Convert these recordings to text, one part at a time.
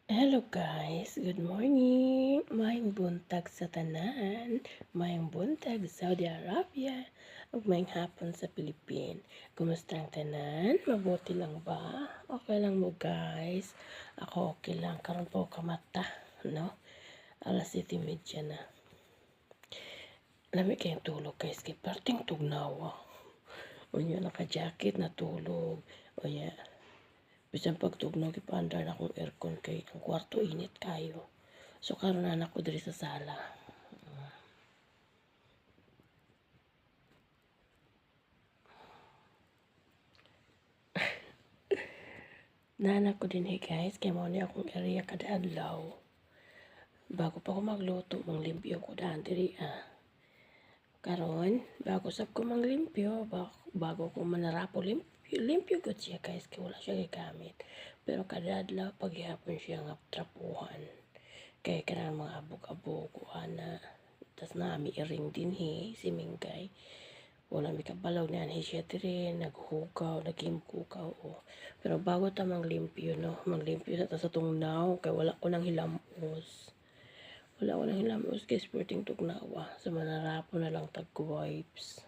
Hello guys, good morning. Maayong buntag sa tanan, maayong buntag sa Saudi Arabia, ug maayong hapon sa Philippines. Kumusta ang tanan? Mabuti lang ba? Okay lang mo guys. Ako okay lang, karon po kamata, no? Alas 7:30 na. Lami kayong tulog guys, kay parting tugnawa. Unya naka-jacket na tulog. Unya bisan pagtugnaw gipaandar na akong aircon kay ang kwarto init kayo. So karon anak ko diri sa sala. Naanak ko din guys, kay mao ni akong area kada adlaw. Bago pa ko magluto, manglimpyo ko daan diri Karon, bago sab ko manglimpyo, bago ko manarapo limpyo gud siya guys, kay wala siya gigamit. Pero kada adlaw paghihapon siya nga trapuhan. Kay kanang mga abog-abog ko ana. Tas nami iring din si Mingkay. Wala mi kabalaw niyan siya diri naghugaw, nagimkukaw o. Pero bago ta manglimpyo no, manglimpyo ta sa tungnaw kay wala ko nang hilamos. Wala ko nang hilamos kay sporting tugnawa. So manarapo na lang tag wipes.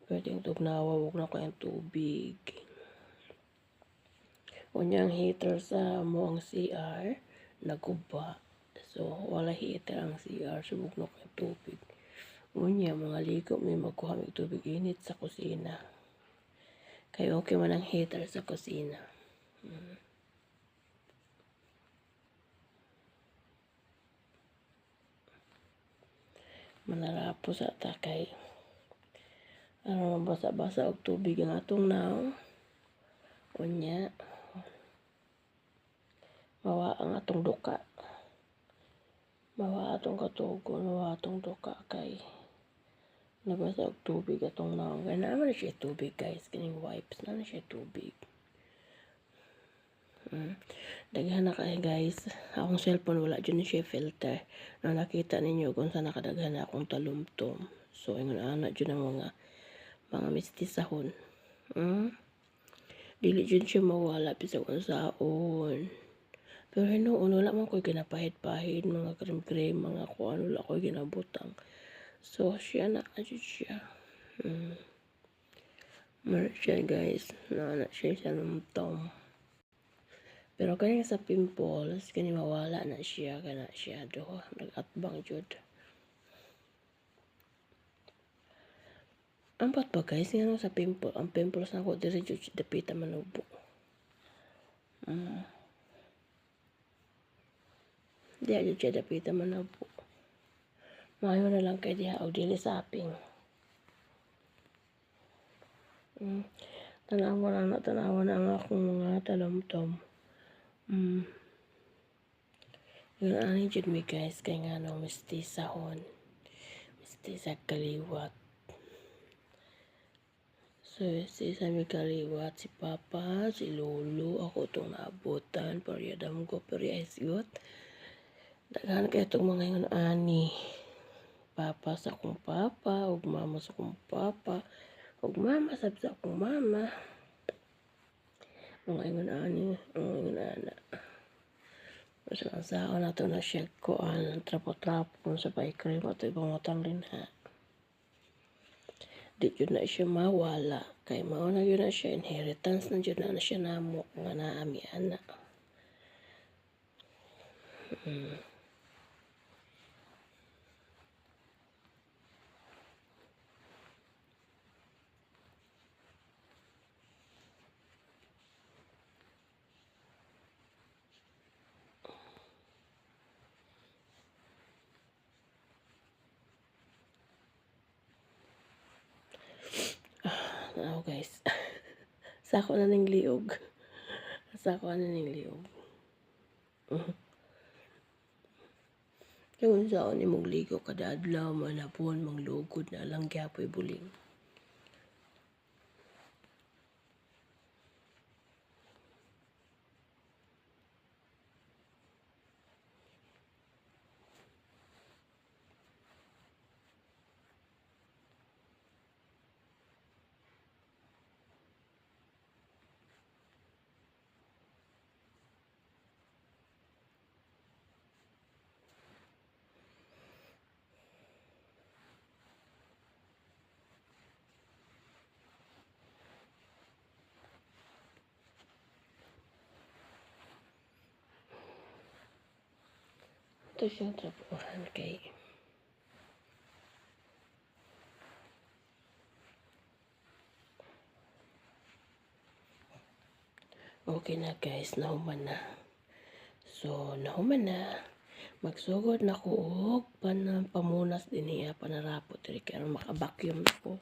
Pwedeng tugnawa, wag na ko yung tubig. Unyang heater sa mo ang CR naguba. So wala heater ang CR, subok na ko yung tubig. Unya, mga ligo may magkuha ng tubig init sa kusina. Kaya okay man ang heater sa kusina. Manarapo sa takay. Ano basa-basa og tubig ang atong naw. Unya, mawa ang atong duka. Mawa atong katugon, mawa atong duka kay nabasa og tubig atong naw. Kaya naman na siya tubig guys, kining wipes na siya tubig. Daghan na kay guys, akong cellphone wala dyan siya filter. Na nakita ninyo kung saan nakadaghan na akong talumtom. So ingon ana dyan ang mga mistisahon. Dili dyan siya mawala bisag unsaon. Pero hinuon wala man ko'y ginapahid-pahid, mga krem-krem, mga kuan wala ko'y ginabutang. So siya na dyan siya. Meron siya guys, na siya talumtom. Pero kaya sa pimples, kani mawala na siya, kana siya do, nag-atbang jud. Ampat pa guys, nga sa pimple, ang pimples na ko diri jud dapita manubo. Diya jud siya dapita manubo. Mayo na lang kay diha og dili saping. Tanawa na ang akong mga talumtom. Yun ani jud mi guys, kay nga no mistisahon. Mistisa kaliwat. So, si Sammy kaliwat, si Papa, si Lolo, ako itong naabutan, pariyadam ko, pariyayot. Daghan kayo itong mga yun ani. Papa sa akong papa, ug mama sa akong papa, ug mama sa akong mama. Mga yun ani, mga yun ana. Basta ang sao na ito na siya ko, trapo-trapo kung sa paikrim, at ibang matang rin ha. Di yun na siya mawala. Kay mao na yun na siya inheritance na yun na siya namo nga naami ana. Guys. Sako na ning liog. Sako na ning liog. Kung saan ni mong ligo kada adlaw manapon manglugod na lang gyapoy buling. to siyang trapuhan kay okay na guys, nahuman na. So, nahuman na. Magsugod na ko og pamunas din niya, panarapot diri kay aron maka-vacuum na ko.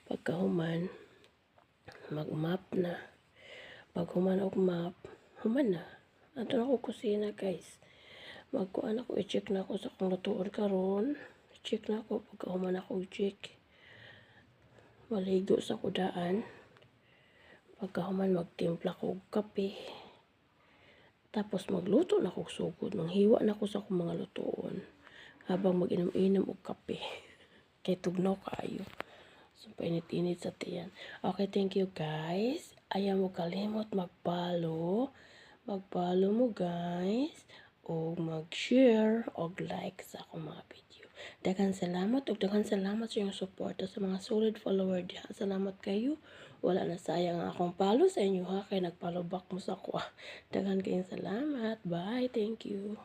Pagkahuman, mag-map na. Pag human og map, human na. Ato na ko kusina guys. Magkuan ako, i-check na ako sa kung lutuon karon. I-check na ako pagkahuman ako i-check. Maligo sa kudaan. Pagkahuman magtimpla ko og kape. Tapos magluto na ko sugod. Manghiwa na ko sa akong mga lutuon. Habang mag-inom-inom og kape. Kay tugnaw kaayo. So, painit-init sa tiyan. Okay, thank you guys. Ayaw mo kalimot mag-follow. Mag-follow mo guys. O mag-share o like sa akong mga video. Daghang salamat o daghang salamat sa inyong support sa mga solid follower diha. Salamat kayo. Wala na sayang ang akong follow sa inyo ha. Kaya nag-follow back mo sa ako. Daghang kayong salamat. Bye. Thank you.